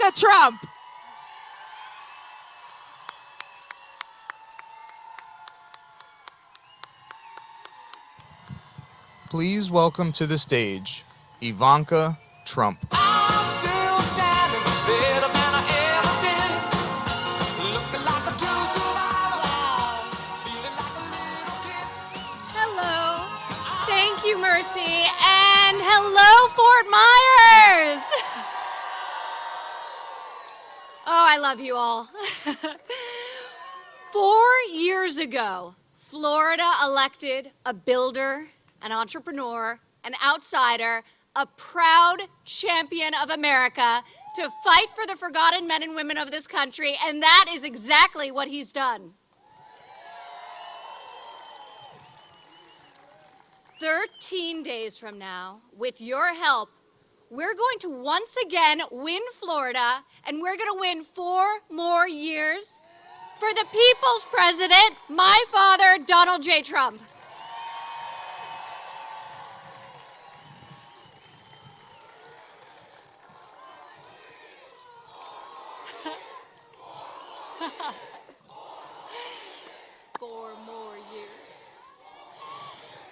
Ivanka Trump. Please welcome to the stage, Ivanka Trump. I'm still standing better than I ever been. Looking like a true survivor, feeling like a little kid. Hello. Thank you, Mercy. And hello, Fort Myers. Oh, I love you all. 4 years ago, Florida elected a builder, an entrepreneur, an outsider, a proud champion of America to fight for the forgotten men and women of this country, and that is exactly what he's done. 13 days from now, with your help, we're going to once again win Florida, and we're going to win 4 more years for the people's president, my father, Donald J. Trump.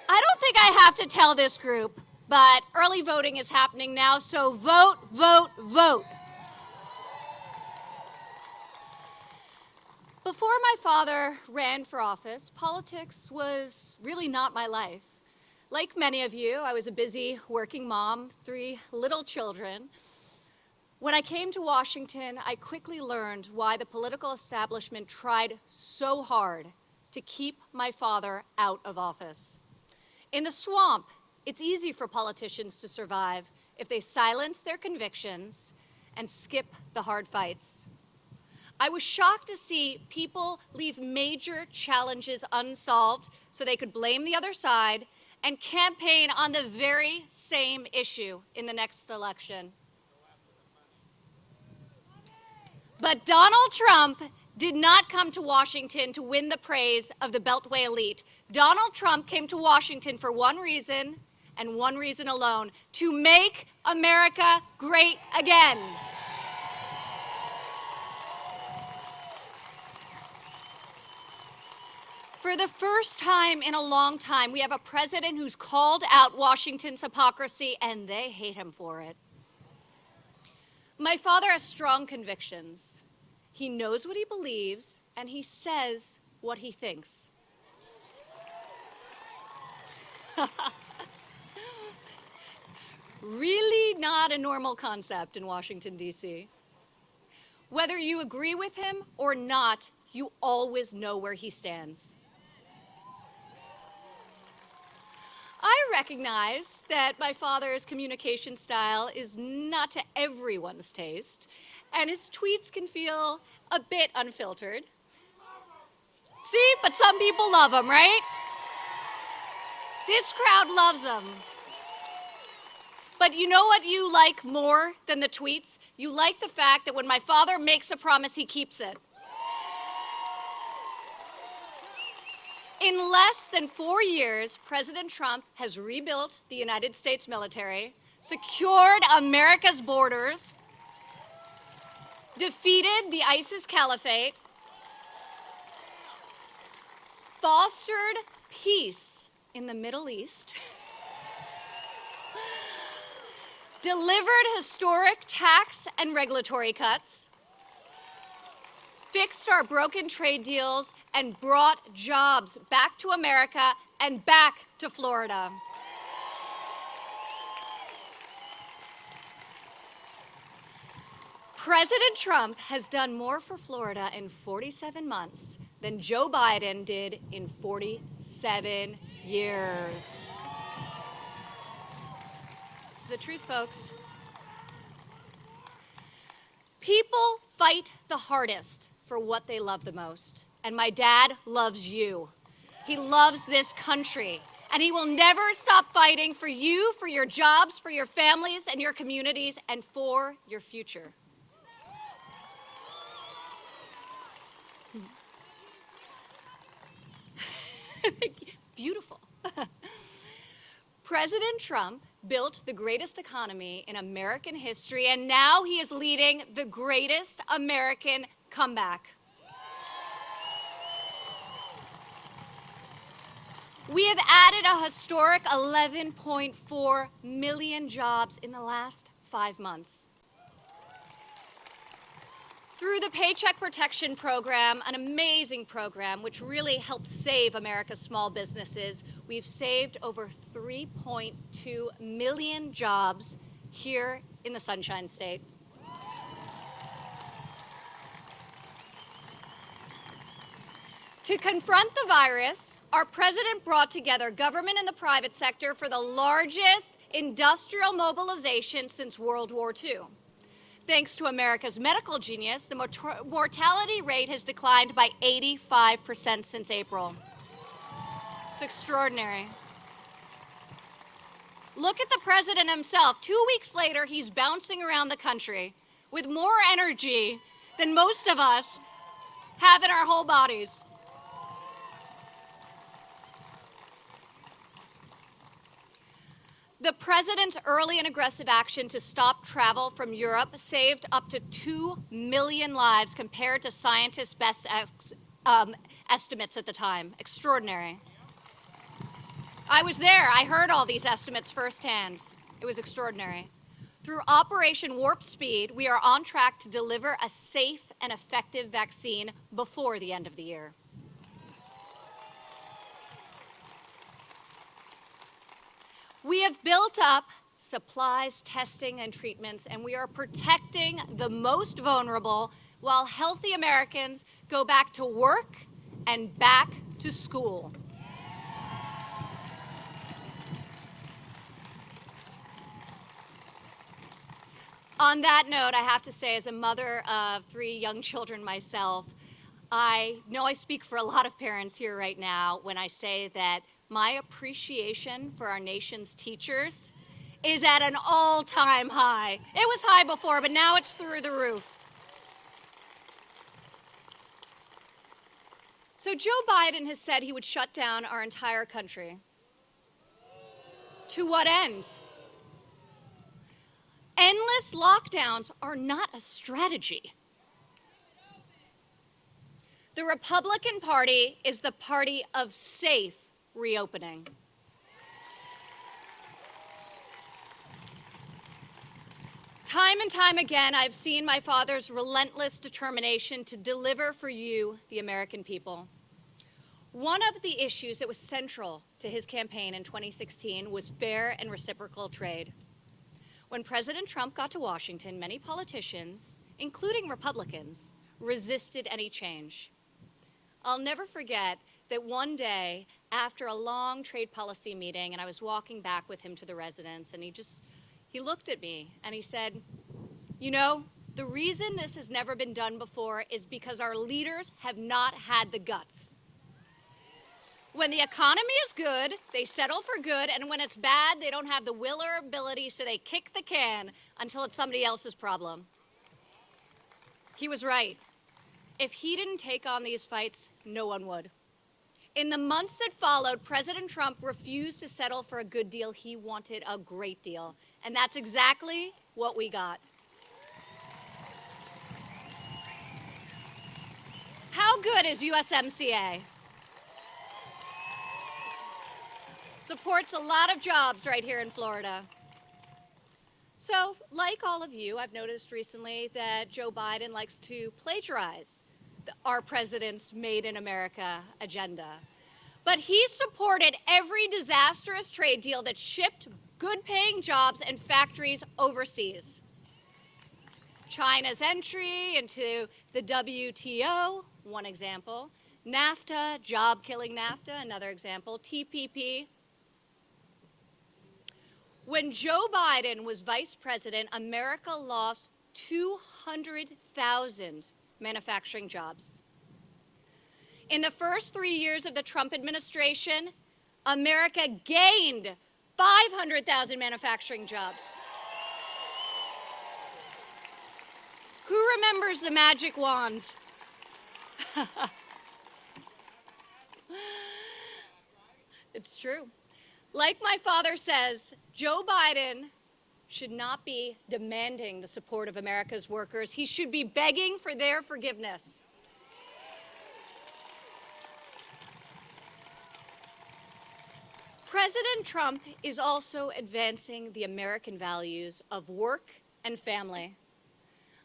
I don't think I have to tell this group, but early voting is happening now, so vote, vote, vote. Before my father ran for office, politics was really not my life. Like many of you, I was a busy working mom, 3 little children. When I came to Washington, I quickly learned why the political establishment tried so hard to keep my father out of office. In the swamp, it's easy for politicians to survive if they silence their convictions and skip the hard fights. I was shocked to see people leave major challenges unsolved so they could blame the other side and campaign on the very same issue in the next election. But Donald Trump did not come to Washington to win the praise of the Beltway elite. Donald Trump came to Washington for one reason, and one reason alone: to make America great again. For the first time in a long time, we have a president who's called out Washington's hypocrisy, and they hate him for it. My father has strong convictions. He knows what he believes, and he says what he thinks. Really not a normal concept in Washington, D.C. Whether you agree with him or not, you always know where he stands. I recognize that my father's communication style is not to everyone's taste, and his tweets can feel a bit unfiltered. See, but some people love him, right? This crowd loves him. But you know what you like more than the tweets? You like the fact that when my father makes a promise, he keeps it. In less than 4 years, President Trump has rebuilt the United States military, secured America's borders, defeated the ISIS caliphate, fostered peace in the Middle East, delivered historic tax and regulatory cuts, fixed our broken trade deals, and brought jobs back to America and back to Florida. President Trump has done more for Florida in 47 months than Joe Biden did in 47 years. It's the truth, folks. People fight the hardest for what they love the most. And my dad loves you. He loves this country. And he will never stop fighting for you, for your jobs, for your families and your communities, and for your future. Beautiful. President Trump built the greatest economy in American history, and now he is leading the greatest American comeback. We have added a historic 11.4 million jobs in the last 5 months. Through the Paycheck Protection Program, an amazing program which really helped save America's small businesses, we've saved over 3.2 million jobs here in the Sunshine State. To confront the virus, our president brought together government and the private sector for the largest industrial mobilization since World War II. Thanks to America's medical genius, the mortality rate has declined by 85% since April. It's extraordinary. Look at the president himself. 2 weeks later, he's bouncing around the country with more energy than most of us have in our whole bodies. The president's early and aggressive action to stop travel from Europe saved up to 2 million lives compared to scientists' best estimates at the time. Extraordinary. I was there. I heard all these estimates firsthand. It was extraordinary. Through Operation Warp Speed, we are on track to deliver a safe and effective vaccine before the end of the year. We have built up supplies, testing, and treatments, and we are protecting the most vulnerable while healthy Americans go back to work and back to school. On that note, I have to say, as a mother of 3 young children myself, I know I speak for a lot of parents here right now when I say that my appreciation for our nation's teachers is at an all-time high. It was high before, but now it's through the roof. So Joe Biden has said he would shut down our entire country. To what end? Endless lockdowns are not a strategy. The Republican Party is the party of safe reopening. Time and time again, I've seen my father's relentless determination to deliver for you, the American people. One of the issues that was central to his campaign in 2016 was fair and reciprocal trade. When President Trump got to Washington, many politicians, including Republicans, resisted any change. I'll never forget that one day, after a long trade policy meeting, and I was walking back with him to the residence, and he looked at me and he said, "You know, the reason this has never been done before is because our leaders have not had the guts. When the economy is good, they settle for good, and when it's bad, they don't have the will or ability, so they kick the can until it's somebody else's problem." He was right. If he didn't take on these fights, no one would. In the months that followed, President Trump refused to settle for a good deal. He wanted a great deal. And that's exactly what we got. How good is USMCA? Supports a lot of jobs right here in Florida. So, like all of you, I've noticed recently that Joe Biden likes to plagiarize our president's Made in America agenda. But he supported every disastrous trade deal that shipped good-paying jobs and factories overseas. China's entry into the WTO, one example. NAFTA, job-killing NAFTA, another example. TPP. When Joe Biden was vice president, America lost 200,000 manufacturing jobs. In the first 3 years of the Trump administration, America gained 500,000 manufacturing jobs. Who remembers the magic wand? It's true. Like my father says, Joe Biden should not be demanding the support of America's workers. He should be begging for their forgiveness. President Trump is also advancing the American values of work and family.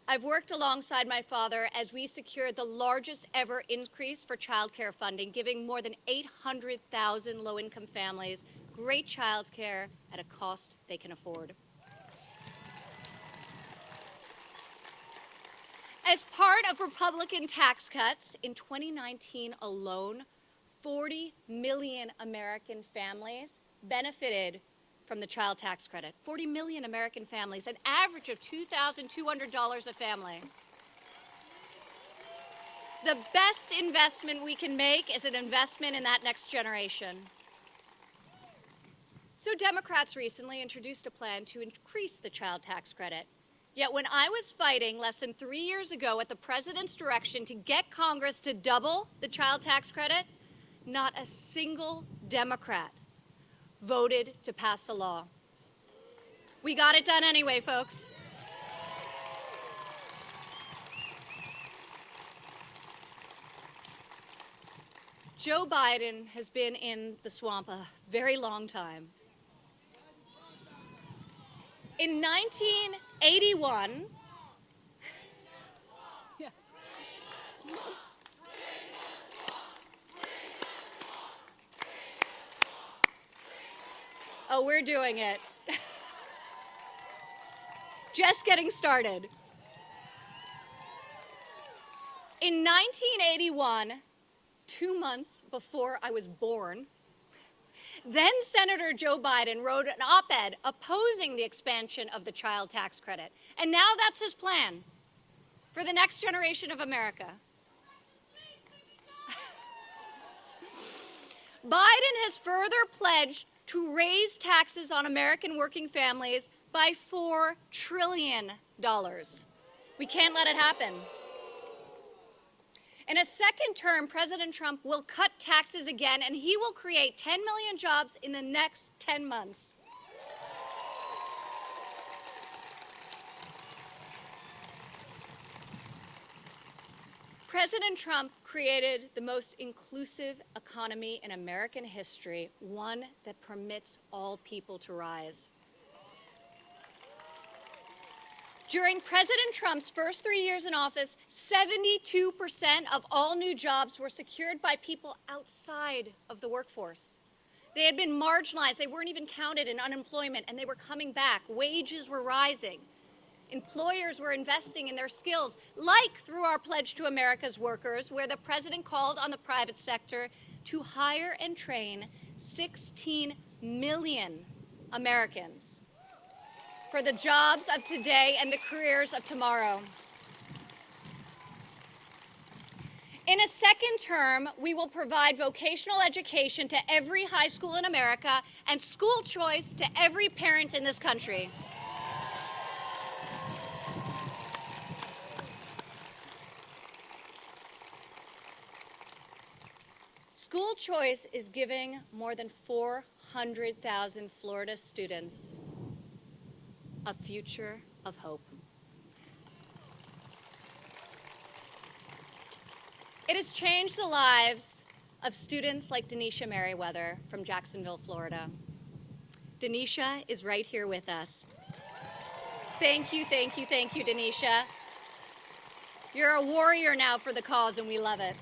I've worked alongside my father as we secured the largest ever increase for child care funding, giving more than 800,000 low-income families great child care at a cost they can afford. As part of Republican tax cuts, in 2019 alone, 40 million American families benefited from the child tax credit. 40 million American families, an average of $2,200 a family. The best investment we can make is an investment in that next generation. So Democrats recently introduced a plan to increase the child tax credit. Yet when I was fighting less than 3 years ago at the president's direction to get Congress to double the child tax credit, not a single Democrat voted to pass the law. We got it done anyway, folks. Joe Biden has been in the swamp a very long time. In 1981, yes. Oh, we're doing it. Just getting started. In 1981, 2 months before I was born, then Senator Joe Biden wrote an op-ed opposing the expansion of the child tax credit. And now that's his plan for the next generation of America. Biden has further pledged to raise taxes on American working families by $4 trillion. We can't let it happen. In a second term, President Trump will cut taxes again, and he will create 10 million jobs in the next 10 months. President Trump created the most inclusive economy in American history, one that permits all people to rise. During President Trump's first 3 years in office, 72% of all new jobs were secured by people outside of the workforce. They had been marginalized, they weren't even counted in unemployment, and they were coming back. Wages were rising. Employers were investing in their skills, like through our Pledge to America's Workers, where the president called on the private sector to hire and train 16 million Americans for the jobs of today and the careers of tomorrow. In a second term, we will provide vocational education to every high school in America and school choice to every parent in this country. School choice is giving more than 400,000 Florida students a future of hope. It has changed the lives of students like Denisha Merriweather from Jacksonville, Florida. Denisha is right here with us. Thank you, thank you, thank you, Denisha. You're a warrior now for the cause, and we love it.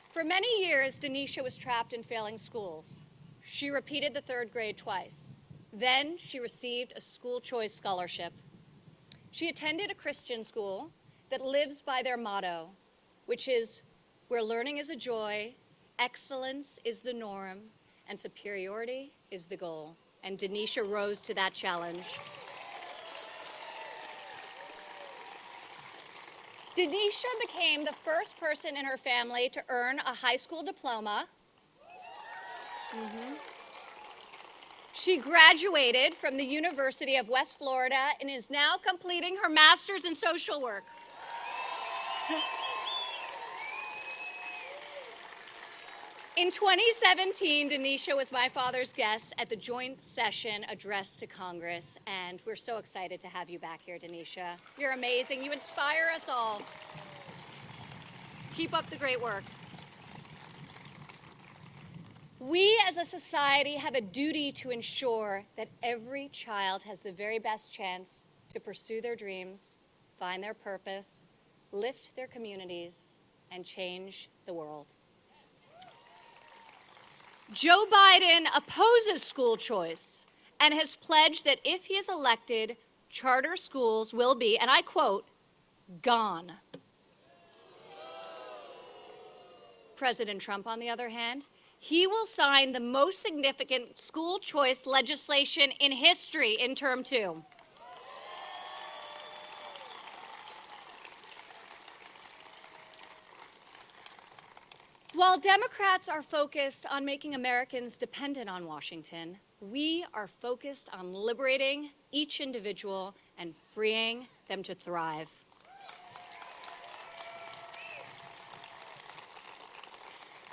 For many years, Denisha was trapped in failing schools. She repeated the third grade twice. Then she received a school choice scholarship. She attended a Christian school that lives by their motto, which is where learning is a joy, excellence is the norm, and superiority is the goal. And Denisha rose to that challenge. Denisha became the first person in her family to earn a high school diploma. She graduated from the University of West Florida and is now completing her master's in social work. In 2017, Denisha was my father's guest at the joint session address to Congress, and we're so excited to have you back here, Denisha. You're amazing. You inspire us all. Keep up the great work. We as a society have a duty to ensure that every child has the very best chance to pursue their dreams, find their purpose, lift their communities, and change the world. Joe Biden opposes school choice and has pledged that if he is elected, charter schools will be, and I quote, gone. President Trump, on the other hand, he will sign the most significant school choice legislation in history in term 2. While Democrats are focused on making Americans dependent on Washington, we are focused on liberating each individual and freeing them to thrive.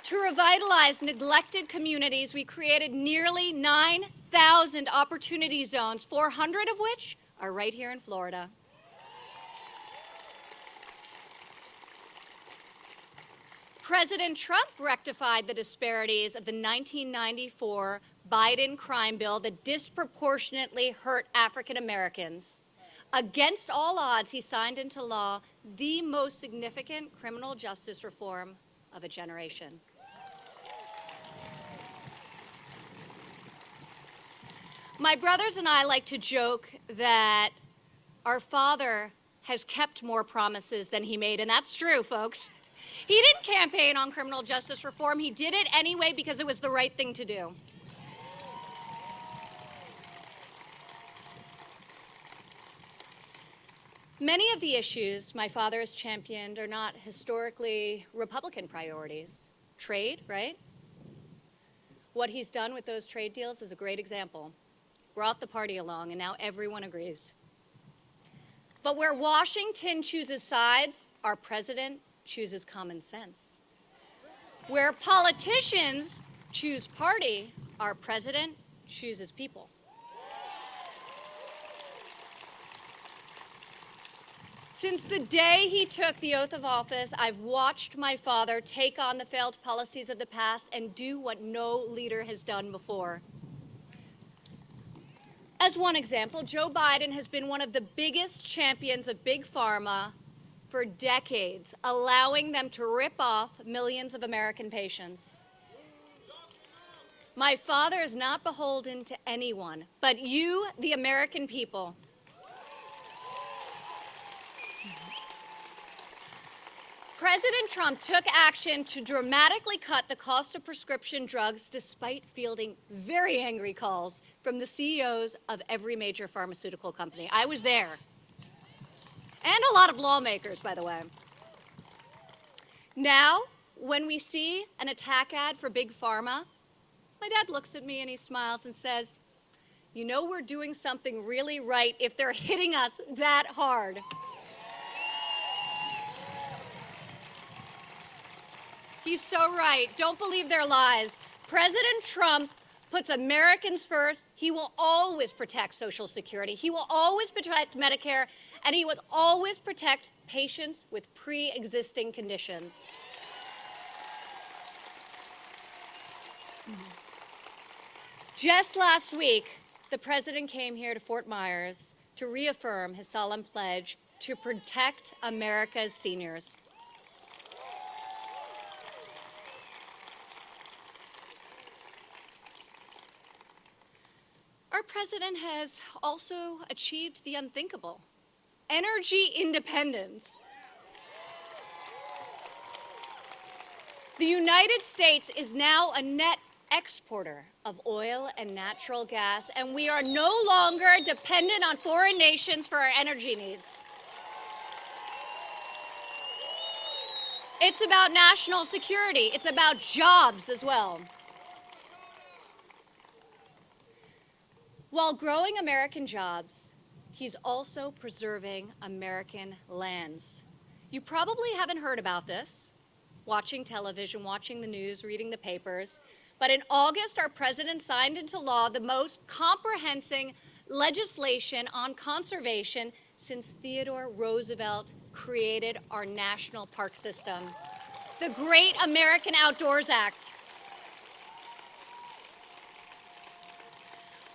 To revitalize neglected communities, we created nearly 9,000 opportunity zones, 400 of which are right here in Florida. President Trump rectified the disparities of the 1994 Biden crime bill that disproportionately hurt African Americans. Against all odds, he signed into law the most significant criminal justice reform of a generation. My brothers and I like to joke that our father has kept more promises than he made, and that's true, folks. He didn't campaign on criminal justice reform. He did it anyway because it was the right thing to do. Many of the issues my father has championed are not historically Republican priorities. Trade, right? What he's done with those trade deals is a great example. Brought the party along, and now everyone agrees. But where Washington chooses sides, our president chooses common sense. Where politicians choose party, our president chooses people. Since the day he took the oath of office, I've watched my father take on the failed policies of the past and do what no leader has done before. As one example, Joe Biden has been one of the biggest champions of Big Pharma for decades, allowing them to rip off millions of American patients. My father is not beholden to anyone, but you, the American people. President Trump took action to dramatically cut the cost of prescription drugs despite fielding very angry calls from the CEOs of every major pharmaceutical company. I was there. And a lot of lawmakers, by the way. Now, when we see an attack ad for Big Pharma, my dad looks at me and he smiles and says, "You know we're doing something really right if they're hitting us that hard." He's so right. Don't believe their lies. President Trump puts Americans first. He will always protect Social Security. He will always protect Medicare, and he will always protect patients with pre-existing conditions. Just last week, the president came here to Fort Myers to reaffirm his solemn pledge to protect America's seniors. Our president has also achieved the unthinkable: energy independence. The United States is now a net exporter of oil and natural gas, and we are no longer dependent on foreign nations for our energy needs. It's about national security. It's about jobs as well. While growing American jobs, he's also preserving American lands. You probably haven't heard about this. watching television, watching the news, reading the papers. But in August, our president signed into law the most comprehensive legislation on conservation since Theodore Roosevelt created our national park system, the Great American Outdoors Act.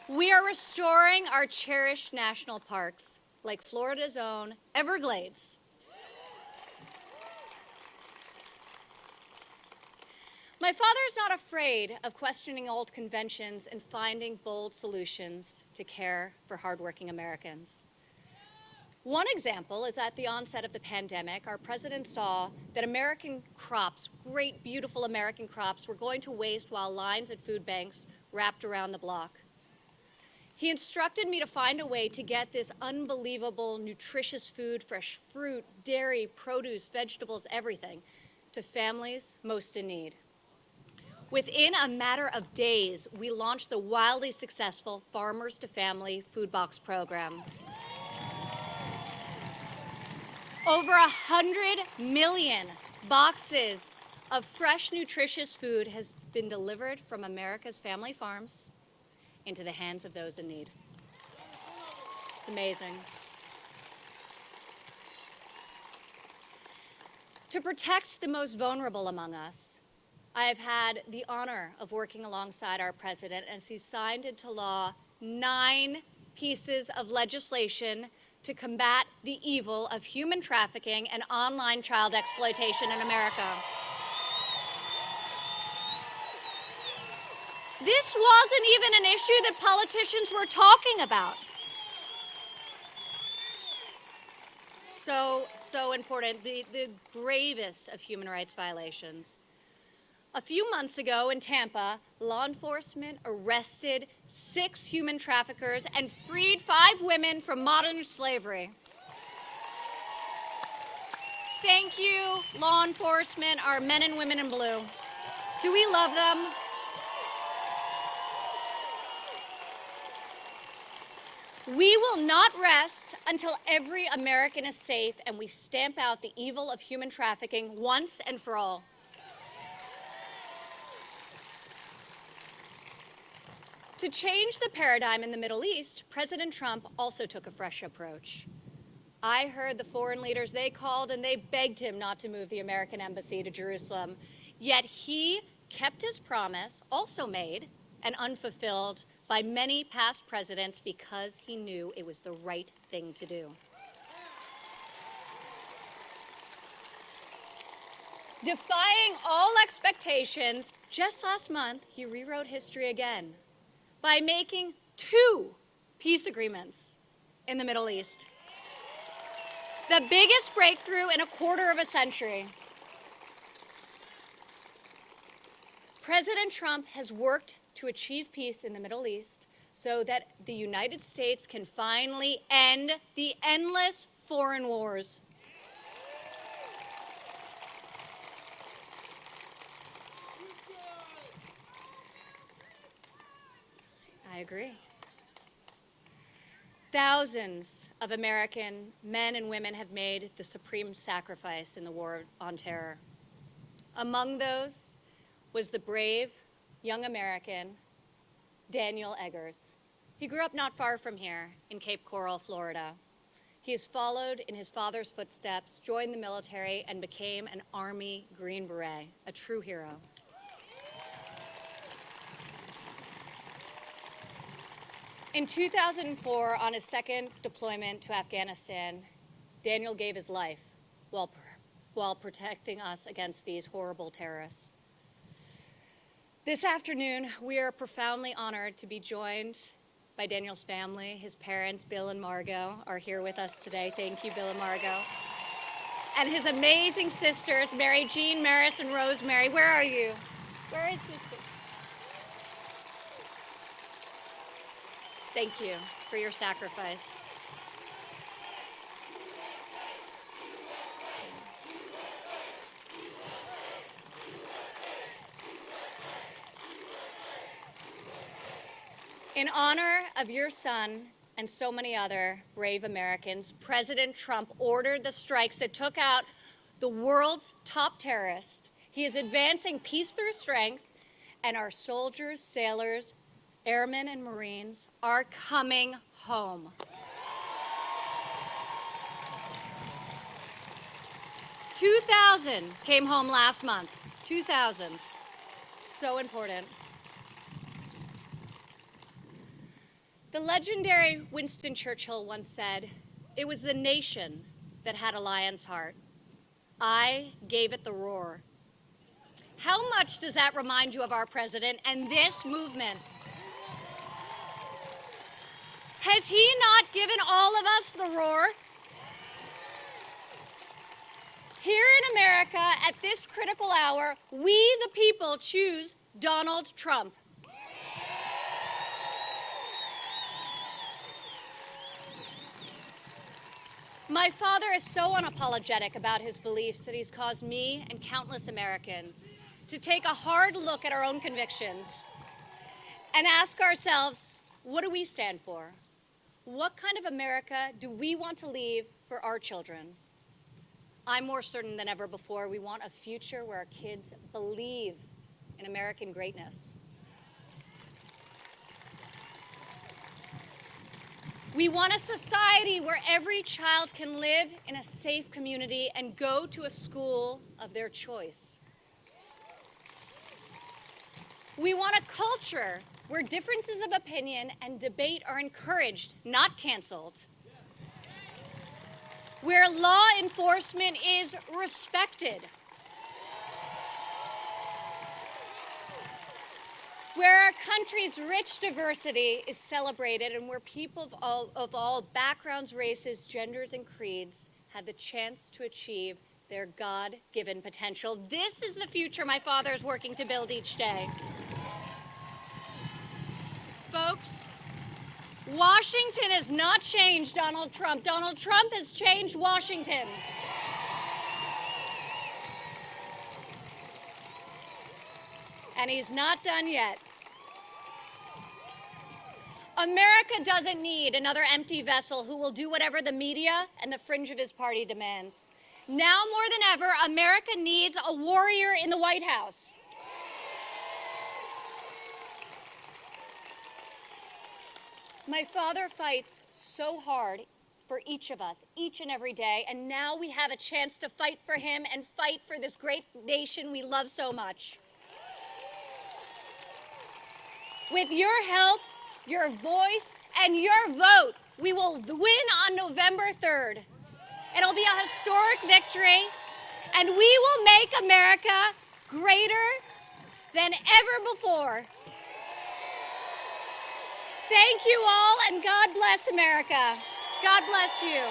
We are restoring our cherished national parks, like Florida's own Everglades. My father is not afraid of questioning old conventions and finding bold solutions to care for hardworking Americans. One example is at the onset of the pandemic, our president saw that American crops, great, beautiful American crops, were going to waste while lines at food banks wrapped around the block. He instructed me to find a way to get this unbelievable, nutritious food, fresh fruit, dairy, produce, vegetables, everything, to families most in need. Within a matter of days, we launched the wildly successful Farmers to Family Food Box program. Over 100 million boxes of fresh, nutritious food has been delivered from America's family farms into the hands of those in need. It's amazing. To protect the most vulnerable among us, I have had the honor of working alongside our president as he signed into law 9 pieces of legislation to combat the evil of human trafficking and online child exploitation in America. This wasn't even an issue that politicians were talking about. So important, the gravest of human rights violations. A few months ago in Tampa, law enforcement arrested 6 human traffickers and freed 5 women from modern slavery. Thank you, law enforcement, our men and women in blue. Do we love them? We will not rest until every American is safe and we stamp out the evil of human trafficking once and for all. To change the paradigm in the Middle East, President Trump also took a fresh approach. I heard the foreign leaders, they called and they begged him not to move the American embassy to Jerusalem. Yet he kept his promise, also made and unfulfilled by many past presidents, because he knew it was the right thing to do. Defying all expectations, just last month, he rewrote history again by making 2 peace agreements in the Middle East. The biggest breakthrough in a quarter of a century. President Trump has worked to achieve peace in the Middle East so that the United States can finally end the endless foreign wars. I agree. Thousands of American men and women have made the supreme sacrifice in the war on terror. Among those was the brave young American, Daniel Eggers. He grew up not far from here in Cape Coral, Florida. He has followed in his father's footsteps, joined the military, and became an Army Green Beret, a true hero. In 2004, on his second deployment to Afghanistan, Daniel gave his life while protecting us against these horrible terrorists. This afternoon, we are profoundly honored to be joined by Daniel's family. His parents, Bill and Margot, are here with us today. Thank you, Bill and Margot. And his amazing sisters, Mary Jean, Maris, and Rosemary. Where are you? Where is sister? Thank you for your sacrifice. In honor of your son and so many other brave Americans, President Trump ordered the strikes that took out the world's top terrorist. He is advancing peace through strength, and our soldiers, sailors, airmen, and Marines are coming home. 2,000 came home last month. 2,000. So important. The legendary Winston Churchill once said, "It was the nation that had a lion's heart. I gave it the roar." How much does that remind you of our president and this movement? Has he not given all of us the roar? Here in America, at this critical hour, we, the people, choose Donald Trump. My father is so unapologetic about his beliefs that he's caused me and countless Americans to take a hard look at our own convictions and ask ourselves, what do we stand for? What kind of America do we want to leave for our children? I'm more certain than ever before we want a future where our kids believe in American greatness. We want a society where every child can live in a safe community and go to a school of their choice. We want a culture where differences of opinion and debate are encouraged, not canceled. Where law enforcement is respected. Where our country's rich diversity is celebrated, and where people of all backgrounds, races, genders, and creeds have the chance to achieve their God-given potential. This is the future my father is working to build each day. Folks, Washington has not changed Donald Trump. Donald Trump has changed Washington. And he's not done yet. America doesn't need another empty vessel who will do whatever the media and the fringe of his party demands. Now more than ever, America needs a warrior in the White House. My father fights so hard for each of us, each and every day, and now we have a chance to fight for him and fight for this great nation we love so much. With your help, your voice, and your vote, we will win on November 3rd. It'll be a historic victory, and we will make America greater than ever before. Thank you all, and God bless America. God bless you.